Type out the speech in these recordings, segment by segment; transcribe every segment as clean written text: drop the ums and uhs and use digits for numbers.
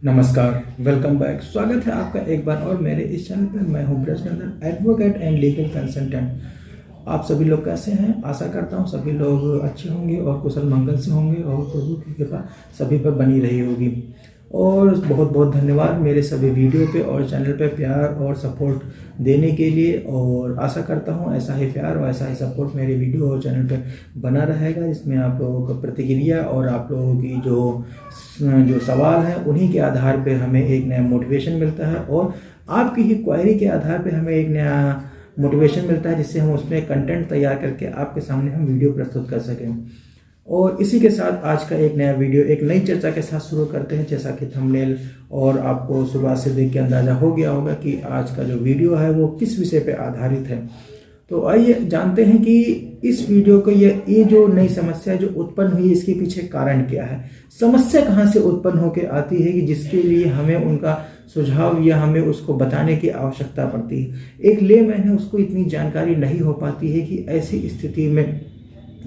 नमस्कार, welcome back. स्वागत है आपका एक बार और मेरे इस चैनल पर। मैं हूं Brajnandan, advocate and legal consultant. आप सभी लोग कैसे हैं? आशा करता हूं सभी लोग अच्छे होंगे और कुशल मंगल से होंगे और प्रभु की कृपा सभी पर बनी रही होगी। और बहुत बहुत धन्यवाद मेरे सभी वीडियो पे और चैनल पे प्यार और सपोर्ट देने के लिए। और आशा करता हूँ ऐसा ही प्यार और ऐसा ही सपोर्ट मेरे वीडियो और चैनल पे बना रहेगा, जिसमें आप लोगों का प्रतिक्रिया और आप लोगों की जो सवाल है उन्हीं के आधार पे हमें एक नया मोटिवेशन मिलता है और आपकी ही क्वेरी के आधार पे हमें एक नया मोटिवेशन मिलता है, जिससे हम उसमें कंटेंट तैयार करके आपके सामने हम वीडियो प्रस्तुत कर सकें। और इसी के साथ आज का एक नया वीडियो एक नई चर्चा के साथ शुरू करते हैं। जैसा कि थंबनेल और आपको शुरुआत से देख के अंदाजा हो गया होगा कि आज का जो वीडियो है वो किस विषय पे आधारित है। तो आइए जानते हैं कि इस वीडियो को ये जो नई समस्या जो उत्पन्न हुई इसके पीछे कारण क्या है, समस्या कहाँ से उत्पन्न होकर आती है कि जिसके लिए हमें उनका सुझाव या हमें उसको बताने की आवश्यकता पड़ती है। एक लेमैन है, उसको इतनी जानकारी नहीं हो पाती है कि ऐसी स्थिति में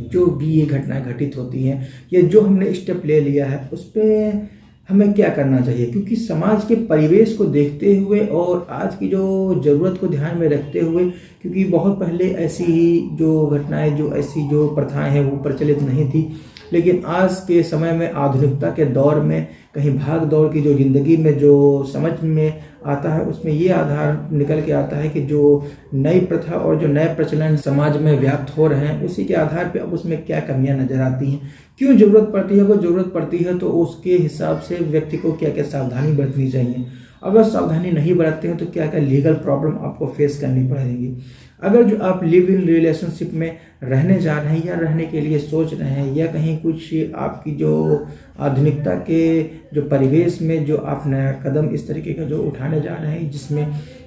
जो भी ये घटनाएं घटित होती हैं या जो हमने स्टेप ले लिया है उस पर हमें क्या करना चाहिए। क्योंकि समाज के परिवेश को देखते हुए और आज की जो ज़रूरत को ध्यान में रखते हुए, क्योंकि बहुत पहले ऐसी जो घटनाएं जो ऐसी जो प्रथाएं हैं वो प्रचलित नहीं थी, लेकिन आज के समय में आधुनिकता के दौर में कहीं भाग दौड़ की जो ज़िंदगी में जो समझ में आता है उसमें ये आधार निकल के आता है कि जो नई प्रथा और जो नए प्रचलन समाज में व्याप्त हो रहे हैं उसी के आधार पे अब उसमें क्या कमियां नजर आती हैं, क्यों ज़रूरत पड़ती है। अगर ज़रूरत पड़ती है तो उसके हिसाब से व्यक्ति को क्या क्या सावधानी बरतनी चाहिए। अगर सावधानी नहीं बरतते हैं तो क्या क्या लीगल प्रॉब्लम आपको फेस करनी पड़ेगी। अगर जो आप लिव इन रिलेशनशिप में रहने जा रहे हैं या रहने के लिए सोच रहे हैं या कहीं कुछ आपकी जो आधुनिकता के जो परिवेश में जो आप नया कदम इस तरीके का जो उठाने जा रहे हैं जिसमें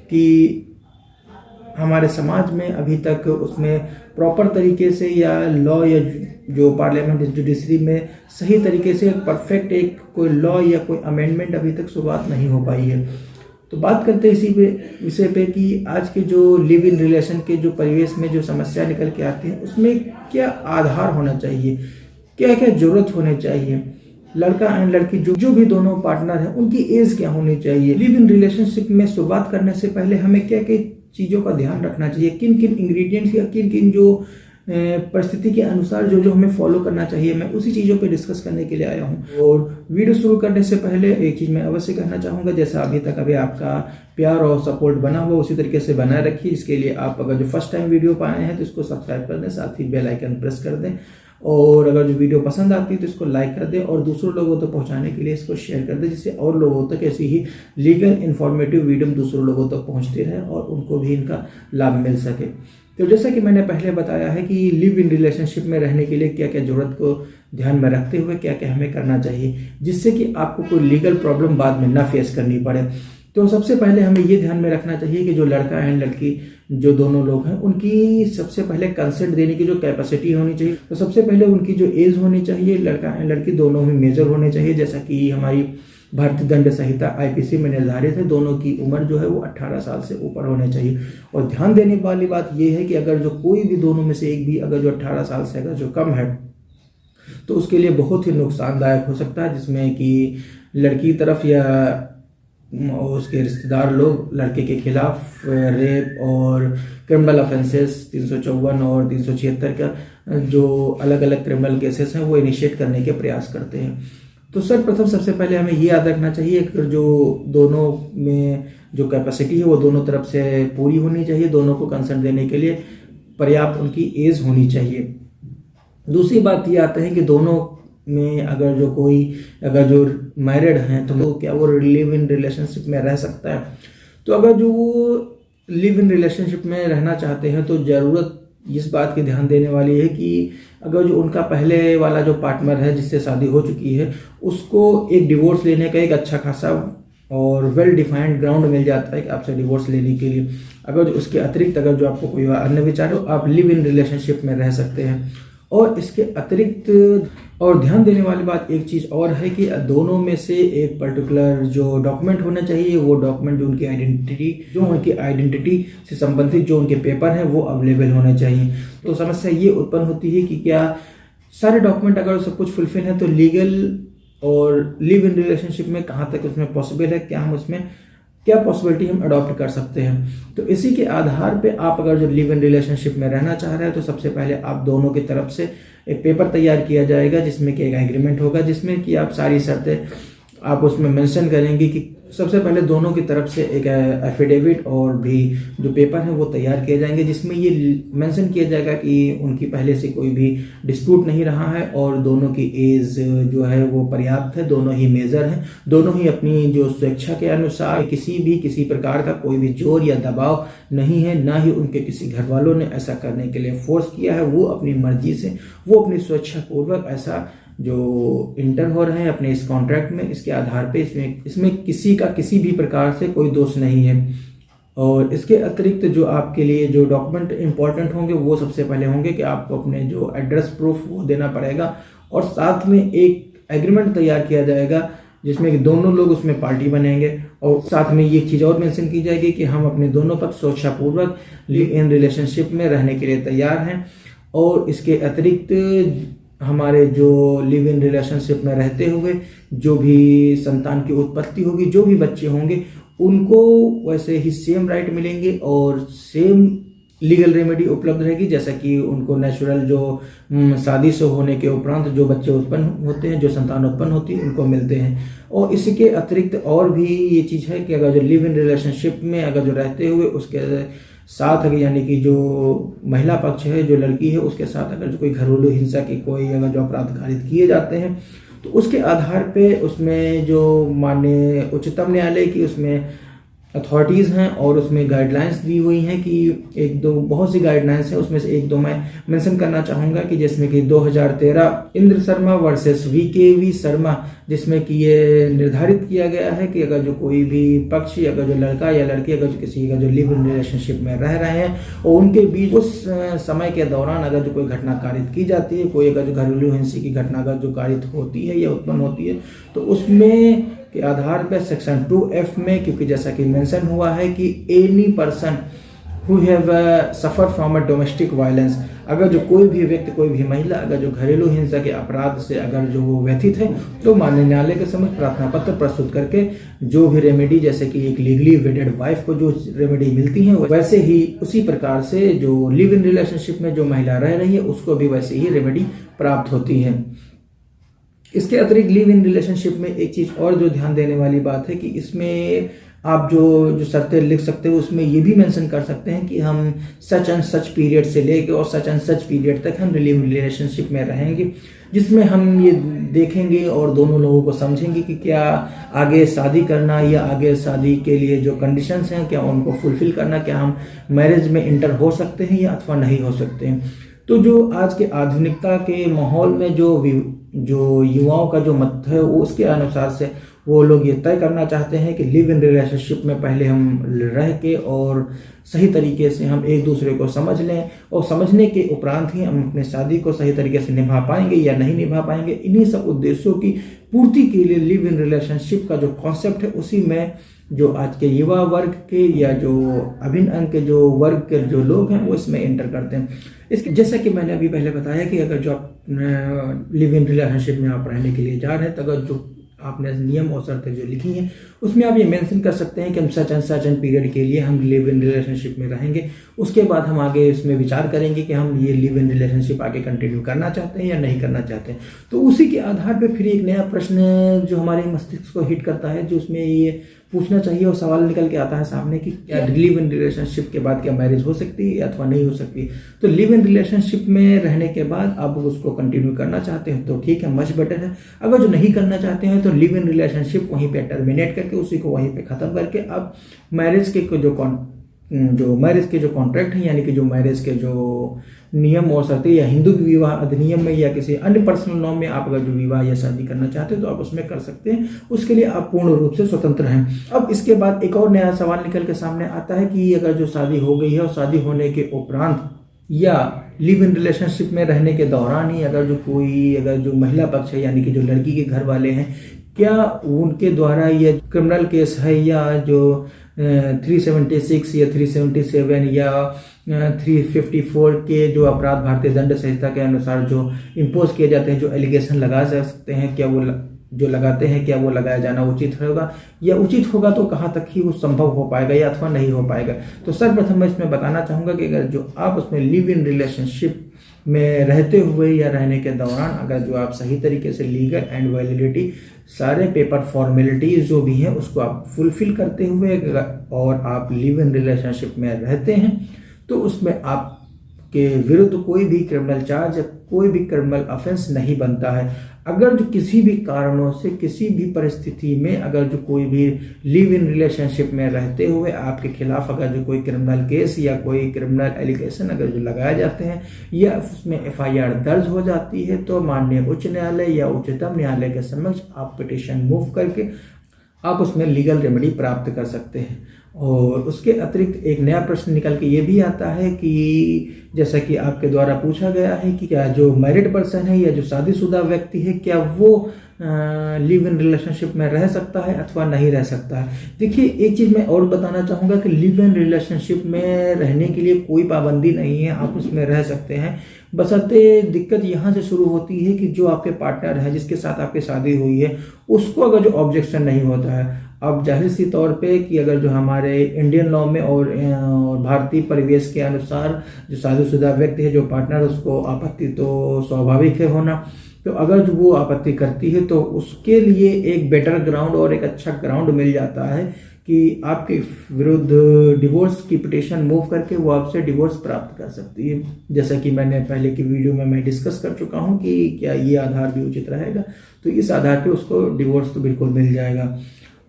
कि हमारे समाज में अभी तक उसमें प्रॉपर तरीके से या लॉ या जो पार्लियामेंट जुडिशरी में सही तरीके से परफेक्ट एक कोई लॉ या कोई अमेंडमेंट अभी तक शुरुआत नहीं हो पाई है। तो बात करते हैं इसी विषय पे कि आज के जो लिव इन रिलेशन के जो परिवेश में जो समस्या निकल के आती है उसमें क्या आधार होना चाहिए, क्या क्या जरूरत होनी चाहिए। लड़का एंड लड़की जो भी दोनों पार्टनर हैं उनकी एज क्या होनी चाहिए। लिव इन रिलेशनशिप में शुरुआत करने से पहले हमें क्या क्या चीज़ों का ध्यान रखना चाहिए, किन किन इंग्रेडिएंट्स या किन किन जो परिस्थिति के अनुसार जो जो हमें फॉलो करना चाहिए, मैं उसी चीज़ों पे डिस्कस करने के लिए आया हूँ। और वीडियो शुरू करने से पहले एक चीज़ मैं अवश्य कहना चाहूँगा, जैसा अभी आपका प्यार और सपोर्ट बना हुआ उसी तरीके से बनाए रखिए। इसके लिए आप अगर जो फर्स्ट टाइम वीडियो पर आए हैं तो इसको सब्सक्राइब कर दें, साथ ही बेल आइकन प्रेस कर दें। और अगर जो वीडियो पसंद आती है तो इसको लाइक कर दें और दूसरों लोगों तक पहुंचाने के लिए इसको शेयर कर दें, जिससे और लोगों तक ऐसी ही लीगल इन्फॉर्मेटिव वीडियो दूसरों लोगों तक पहुंचती रहे और उनको भी इनका लाभ मिल सके। तो जैसा कि मैंने पहले बताया है कि लिव इन रिलेशनशिप में रहने के लिए क्या क्या जरूरत को ध्यान में रखते हुए क्या क्या हमें करना चाहिए, जिससे कि आपको कोई लीगल प्रॉब्लम बाद में ना फेस करनी पड़े। तो सबसे पहले हमें ये ध्यान में रखना चाहिए कि जो लड़का एंड लड़की जो दोनों लोग हैं उनकी सबसे पहले कंसेंट देने की जो कैपेसिटी होनी चाहिए। तो सबसे पहले उनकी जो एज होनी चाहिए, लड़का एंड लड़की दोनों ही मेजर होने चाहिए। जैसा कि हमारी भारतीय दंड संहिता आईपीसी में निर्धारित है, दोनों की उम्र जो है वो 18 साल से ऊपर होने चाहिए। और ध्यान देने वाली बात यह है कि अगर जो कोई भी दोनों में से एक भी अगर जो 18 साल से अगर जो कम है तो उसके लिए बहुत ही नुकसानदायक हो सकता है, जिसमें कि लड़की तरफ या उसके रिश्तेदार लोग लड़के के खिलाफ रेप और क्रिमिनल ऑफेंसेस 354 और 376 का जो अलग अलग क्रिमिनल केसेस हैं वो इनिशिएट करने के प्रयास करते हैं। तो सर्वप्रथम सबसे पहले हमें ये याद रखना चाहिए कि जो दोनों में जो कैपेसिटी है वो दोनों तरफ से पूरी होनी चाहिए, दोनों को कंसेंट देने के लिए पर्याप्त उनकी एज होनी चाहिए। दूसरी बात ये आता है कि दोनों में अगर जो मैरिड हैं तो क्या वो लिव इन रिलेशनशिप में रह सकता है। तो अगर जो वो लिव इन रिलेशनशिप में रहना चाहते हैं तो ज़रूरत इस बात की ध्यान देने वाली है कि अगर जो उनका पहले वाला जो पार्टनर है जिससे शादी हो चुकी है उसको एक डिवोर्स लेने का एक अच्छा खासा और वेल डिफाइंड ग्राउंड मिल जाता है कि आपसे डिवोर्स लेने के लिए। अगर जो उसके अतिरिक्त अगर जो आपको कोई अन्य विचार हो आप लिव इन रिलेशनशिप में रह सकते हैं। और इसके अतिरिक्त और ध्यान देने वाली बात एक चीज़ और है कि दोनों में से एक पर्टिकुलर जो डॉक्यूमेंट होना चाहिए, वो डॉक्यूमेंट जो उनकी आइडेंटिटी से संबंधित जो उनके पेपर हैं वो अवेलेबल होने चाहिए। तो समस्या ये उत्पन्न होती है कि क्या सारे डॉक्यूमेंट अगर सब कुछ फुलफिल है तो लीगल और लिव इन रिलेशनशिप में कहाँ तक उसमें पॉसिबल है, क्या हम उसमें क्या पॉसिबिलिटी हम अडॉप्ट कर सकते हैं। तो इसी के आधार पे आप अगर जो लिव इन रिलेशनशिप में रहना चाह रहे हैं तो सबसे पहले आप दोनों की तरफ से एक पेपर तैयार किया जाएगा जिसमें कि एक एग्रीमेंट होगा, जिसमें कि आप सारी शर्तें आप उसमें मेंशन करेंगे कि सबसे पहले दोनों की तरफ से एक एफिडेविट और भी जो पेपर है वो तैयार किए जाएंगे, जिसमें ये मेंशन किया जाएगा कि उनकी पहले से कोई भी डिस्प्यूट नहीं रहा है और दोनों की एज जो है वो पर्याप्त है, दोनों ही मेजर हैं, दोनों ही अपनी जो स्वेच्छा के अनुसार किसी प्रकार का कोई भी जोर या दबाव नहीं है, ना ही उनके किसी घर वालों ने ऐसा करने के लिए फोर्स किया है। वो अपनी मर्जी से, वो अपनी स्वेच्छा पूर्वक ऐसा जो इंटर हो रहे हैं अपने इस कॉन्ट्रैक्ट में, इसके आधार पे इसमें किसी का किसी भी प्रकार से कोई दोष नहीं है। और इसके अतिरिक्त जो आपके लिए जो डॉक्यूमेंट इंपॉर्टेंट होंगे वो सबसे पहले होंगे कि आपको अपने जो एड्रेस प्रूफ वो देना पड़ेगा, और साथ में एक एग्रीमेंट तैयार किया जाएगा जिसमें कि दोनों लोग उसमें पार्टी बनेंगे, और साथ में ये चीज़ और मेंशन की जाएगी कि हम अपने दोनों पक्ष स्वेच्छापूर्वक लिव इन रिलेशनशिप में रहने के लिए तैयार हैं। और इसके अतिरिक्त हमारे जो लिव इन रिलेशनशिप में रहते हुए जो भी संतान की उत्पत्ति होगी, जो भी बच्चे होंगे, उनको वैसे ही सेम राइट मिलेंगे और सेम लीगल रेमेडी उपलब्ध रहेगी जैसा कि उनको नेचुरल जो शादी से होने के उपरांत जो बच्चे उत्पन्न होते हैं, जो संतान उत्पन्न होती है, उनको मिलते हैं। और इसी के अतिरिक्त और भी ये चीज़ है कि अगर जो लिव इन रिलेशनशिप में अगर जो रहते हुए उसके साथ अगर यानी कि जो महिला पक्ष है, जो लड़की है, उसके साथ अगर जो कोई घरेलू हिंसा की कोई अगर जो अपराध कारित किए जाते हैं तो उसके आधार पे उसमें जो माननीय उच्चतम न्यायालय की उसमें अथॉरिटीज़ हैं और उसमें गाइडलाइंस दी हुई हैं कि एक दो बहुत सी गाइडलाइंस हैं, उसमें से एक दो मैं मेंशन करना चाहूँगा कि जिसमें कि 2013 इंद्र शर्मा वर्सेस VKV शर्मा, जिसमें कि ये निर्धारित किया गया है कि अगर जो कोई भी पक्ष अगर जो लड़का या लड़की अगर जो किसी का जो लिव इन रिलेशनशिप में रह रहे हैं और उनके बीच उस समय के दौरान अगर जो कोई घटना कारित की जाती है, कोई अगर जो घरेलू हिंसा की घटना अगर जो कारित होती है या उत्पन्न होती है, तो उसमें के आधार पर सेक्शन 2F में, क्योंकि जैसा कि मेंशन हुआ है कि any person who have suffer from a domestic violence, अगर जो कोई भी व्यक्ति, कोई भी महिला अगर जो घरेलू हिंसा के अपराध से अगर जो वो व्यथित है तो माननीय न्यायालय के समक्ष प्रार्थना पत्र प्रस्तुत करके जो भी रेमेडी, जैसे कि एक लीगली वेडेड वाइफ को जो रेमेडी मिलती है, वैसे ही उसी प्रकार से जो लिव इन रिलेशनशिप में जो महिला रह रही है उसको भी वैसे ही रेमेडी प्राप्त होती है। इसके अतिरिक्त लिव इन रिलेशनशिप में एक चीज़ और जो ध्यान देने वाली बात है कि इसमें आप जो शर्तें लिख सकते हो उसमें ये भी मेंशन कर सकते हैं कि हम सच एंड सच पीरियड से लेकर और सच एंड सच पीरियड तक हम लिव इन रिलेशनशिप में रहेंगे, जिसमें हम ये देखेंगे और दोनों लोगों को समझेंगे कि क्या आगे शादी करना या आगे शादी के लिए जो कंडीशंस हैं क्या उनको फुलफिल करना, क्या हम मैरिज में इंटर हो सकते हैं या अथवा नहीं हो सकते हैं। तो जो आज के आधुनिकता के माहौल में जो युवाओं का जो मत है वो उसके अनुसार से वो लोग ये तय करना चाहते हैं कि लिव इन रिलेशनशिप में पहले हम रह के और सही तरीके से हम एक दूसरे को समझ लें और समझने के उपरांत ही हम अपनी शादी को सही तरीके से निभा पाएंगे या नहीं निभा पाएंगे। इन्हीं सब उद्देश्यों की पूर्ति के लिए लिव इन रिलेशनशिप का जो कॉन्सेप्ट है उसी में जो आज के युवा वर्ग के या जो अभिन्न अंग के जो वर्ग के जो लोग हैं वो इसमें एंटर करते हैं। इसके जैसा कि मैंने अभी पहले बताया कि अगर जो आप लिव इन रिलेशनशिप में आप रहने के लिए जा रहे हैं तो अगर जो आपने नियम और शर्तें जो लिखी हैं उसमें आप ये मेंशन कर सकते हैं कि हम सच एंड पीरियड के लिए हम लिव इन रिलेशनशिप में रहेंगे। उसके बाद हम आगे इसमें विचार करेंगे कि हम ये लिव इन रिलेशनशिप आगे कंटिन्यू करना चाहते हैं या नहीं करना चाहते हैं। तो उसी के आधार पर फिर एक नया प्रश्न जो हमारे मस्तिष्क को हिट करता है, जो उसमें ये पूछना चाहिए और सवाल निकल के आता है सामने कि क्या लिव इन रिलेशनशिप के बाद क्या मैरिज हो सकती है अथवा नहीं हो सकती। तो लिव इन रिलेशनशिप में रहने के बाद आप उसको कंटिन्यू करना चाहते हैं तो ठीक है, मच बेटर है। अगर जो नहीं करना चाहते हैं तो लिव इन रिलेशनशिप वहीं पे टर्मिनेट करके उसी को वहीं पे ख़त्म करके आप मैरिज के जो कॉन्ट्रैक्ट है यानी कि जो मैरिज के जो नियम और शर्तें या हिंदू विवाह अधिनियम में या किसी अन्य पर्सनल नॉर्म में आप अगर जो विवाह या शादी करना चाहते हैं तो आप उसमें कर सकते हैं। उसके लिए आप पूर्ण रूप से स्वतंत्र हैं। अब इसके बाद एक और नया सवाल निकल के सामने आता है कि अगर जो शादी हो गई है और शादी होने के उपरांत या लिव इन रिलेशनशिप में रहने के दौरान ही अगर जो महिला पक्ष है यानी कि जो लड़की के घर वाले हैं, क्या उनके द्वारा ये क्रिमिनल केस है या जो 376 या 377 या 354 के जो अपराध भारतीय दंड संहिता के अनुसार जो इम्पोज किए जाते हैं, जो एलिगेशन लगा सकते हैं, क्या वो जो लगाते हैं क्या वो लगाया जाना उचित होगा, या उचित होगा तो कहाँ तक ही वो संभव हो पाएगा या अथवा नहीं हो पाएगा। तो सर्वप्रथम मैं इसमें बताना चाहूँगा कि अगर जो आप उसमें लिव इन रिलेशनशिप में रहते हुए या रहने के दौरान अगर जो आप सही तरीके से लीगल एंड वैलिडिटी सारे पेपर फॉर्मेलिटीज जो भी हैं उसको आप फुलफिल करते हुए और आप लिव इन रिलेशनशिप में रहते हैं, तो उसमें आपके विरुद्ध कोई भी क्रिमिनल चार्ज या कोई भी क्रिमिनल ऑफेंस नहीं बनता है। अगर जो किसी भी कारणों से किसी भी परिस्थिति में अगर जो कोई भी लिव इन रिलेशनशिप में रहते हुए आपके खिलाफ अगर जो कोई क्रिमिनल केस या कोई क्रिमिनल एलिगेशन अगर जो लगाए जाते हैं या उसमें FIR दर्ज हो जाती है, तो माननीय उच्च न्यायालय या उच्चतम न्यायालय के समक्ष आप पिटीशन मूव करके आप उसमें लीगल रेमेडी प्राप्त कर सकते हैं। और उसके अतिरिक्त एक नया प्रश्न निकल के ये भी आता है कि जैसा कि आपके द्वारा पूछा गया है कि क्या जो मैरिड पर्सन है या जो शादीशुदा व्यक्ति है क्या वो लिव इन रिलेशनशिप में रह सकता है अथवा नहीं रह सकता है। देखिए, एक चीज़ मैं और बताना चाहूँगा कि लिव इन रिलेशनशिप में रहने के लिए कोई पाबंदी नहीं है, आप उसमें रह सकते हैं। बशर्ते दिक्कत यहाँ से शुरू होती है कि जो आपके पार्टनर है जिसके साथ आपकी शादी हुई है उसको अगर जो ऑब्जेक्शन नहीं होता है। अब जाहिर सी तौर पे कि अगर जो हमारे इंडियन लॉ में और भारतीय परिवेश के अनुसार जो शादीशुदा व्यक्ति है जो पार्टनर उसको आपत्ति तो स्वाभाविक है होना, तो अगर जो वो आपत्ति करती है तो उसके लिए एक बेटर ग्राउंड और एक अच्छा ग्राउंड मिल जाता है कि आपके विरुद्ध डिवोर्स की पिटीशन मूव करके वो आपसे डिवोर्स प्राप्त कर सकती है। जैसा कि मैंने पहले की वीडियो में मैं डिस्कस कर चुका हूँ कि क्या ये आधार भी उचित रहेगा, तो इस आधार पे उसको डिवोर्स तो बिल्कुल मिल जाएगा।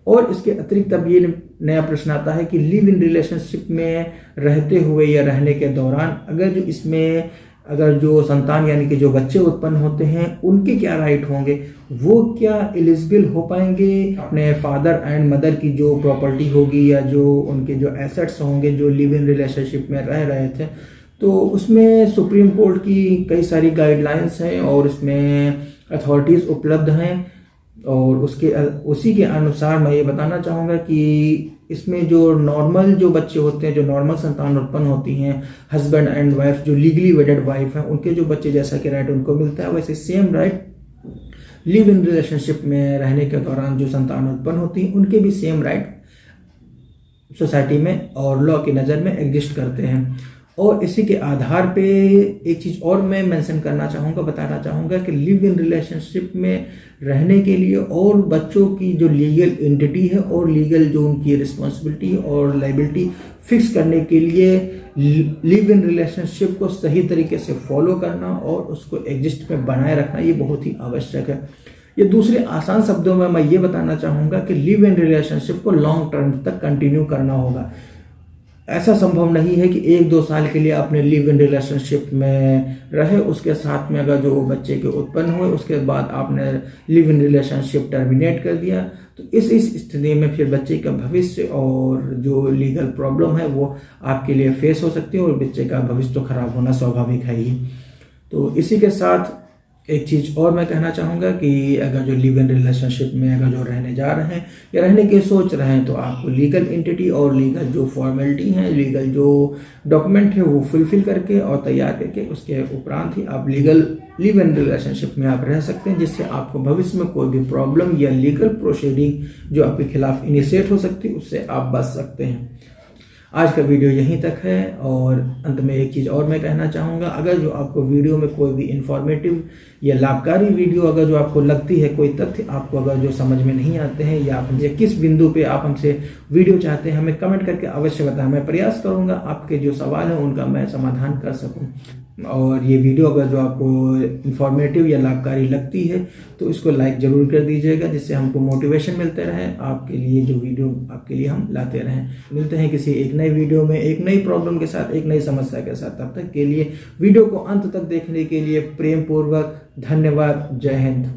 और इसके अतिरिक्त अब ये नया प्रश्न आता है कि लिव इन रिलेशनशिप में रहते हुए या रहने के दौरान अगर जो इसमें अगर जो संतान यानी कि जो बच्चे उत्पन्न होते हैं उनके क्या राइट होंगे, वो क्या एलिजिबल हो पाएंगे अपने फादर एंड मदर की जो प्रॉपर्टी होगी या जो उनके जो एसेट्स होंगे जो लिव इन रिलेशनशिप में रह रहे थे। तो उसमें सुप्रीम कोर्ट की कई सारी गाइडलाइंस हैं और इसमें अथॉरिटीज़ उपलब्ध हैं और उसी के अनुसार मैं ये बताना चाहूँगा कि इसमें जो नॉर्मल जो बच्चे होते हैं जो नॉर्मल संतान उत्पन्न होती हैं हस्बैंड एंड वाइफ जो लीगली वेडेड वाइफ हैं उनके जो बच्चे जैसा कि राइट उनको मिलता है वैसे same right live in relationship में रहने के दौरान जो संतान उत्पन्न होती हैं उनके भी सेम राइट सोसाइटी में और लॉ की नज़र में एग्जिस्ट करते हैं। और इसी के आधार पे एक चीज़ और मैं मेंशन करना चाहूँगा, बताना चाहूँगा कि लिव इन रिलेशनशिप में रहने के लिए और बच्चों की जो लीगल एंटिटी है और लीगल जो उनकी रिस्पॉन्सिबिलिटी और लाइबिलिटी फिक्स करने के लिए लिव इन रिलेशनशिप को सही तरीके से फॉलो करना और उसको एग्जिस्ट में बनाए रखना ये बहुत ही आवश्यक है। ये दूसरे आसान शब्दों में मैं ये बताना चाहूँगा कि लिव इन रिलेशनशिप को लॉन्ग टर्म तक कंटिन्यू करना होगा। ऐसा संभव नहीं है कि 1-2 साल के लिए आपने लिव इन रिलेशनशिप में रहे उसके साथ में अगर जो बच्चे के उत्पन्न हुए उसके बाद आपने लिव इन रिलेशनशिप टर्मिनेट कर दिया, तो इस स्थिति में फिर बच्चे का भविष्य और जो लीगल प्रॉब्लम है वो आपके लिए फेस हो सकती है और बच्चे का भविष्य तो खराब होना स्वाभाविक है ही। तो इसी के साथ एक चीज़ और मैं कहना चाहूँगा कि अगर जो लिव इन रिलेशनशिप में अगर जो रहने जा रहे हैं या रहने की सोच रहे हैं तो आपको लीगल एंटिटी और लीगल जो फॉर्मेलिटी हैं लीगल जो डॉक्यूमेंट है वो फुलफिल करके और तैयार करके उसके उपरांत ही आप लीगल लिव इन रिलेशनशिप में आप रह सकते हैं, जिससे आपको भविष्य में कोई भी प्रॉब्लम या लीगल प्रोसीडिंग जो आपके खिलाफ इनिशिएट हो सकती है उससे आप बच सकते हैं। आज का वीडियो यहीं तक है और अंत में एक चीज़ और मैं कहना चाहूँगा, अगर जो आपको वीडियो में कोई भी इंफॉर्मेटिव या लाभकारी वीडियो अगर जो आपको लगती है, कोई तथ्य आपको अगर जो समझ में नहीं आते हैं या आप हमसे किस बिंदु पे आप हमसे वीडियो चाहते हैं हमें कमेंट करके अवश्य बताएं। मैं प्रयास करूँगा आपके जो सवाल हैं उनका मैं समाधान कर सकूँ। और ये वीडियो अगर जो आपको इंफॉर्मेटिव या लाभकारी लगती है तो इसको लाइक ज़रूर कर दीजिएगा, जिससे हमको मोटिवेशन मिलते रहे आपके लिए जो वीडियो आपके लिए हम लाते रहें। मिलते हैं किसी एक नई वीडियो में एक नई प्रॉब्लम के साथ एक नई समस्या के साथ। तब तक के लिए वीडियो को अंत तक देखने के लिए प्रेम पूर्वक धन्यवाद। जय हिंद।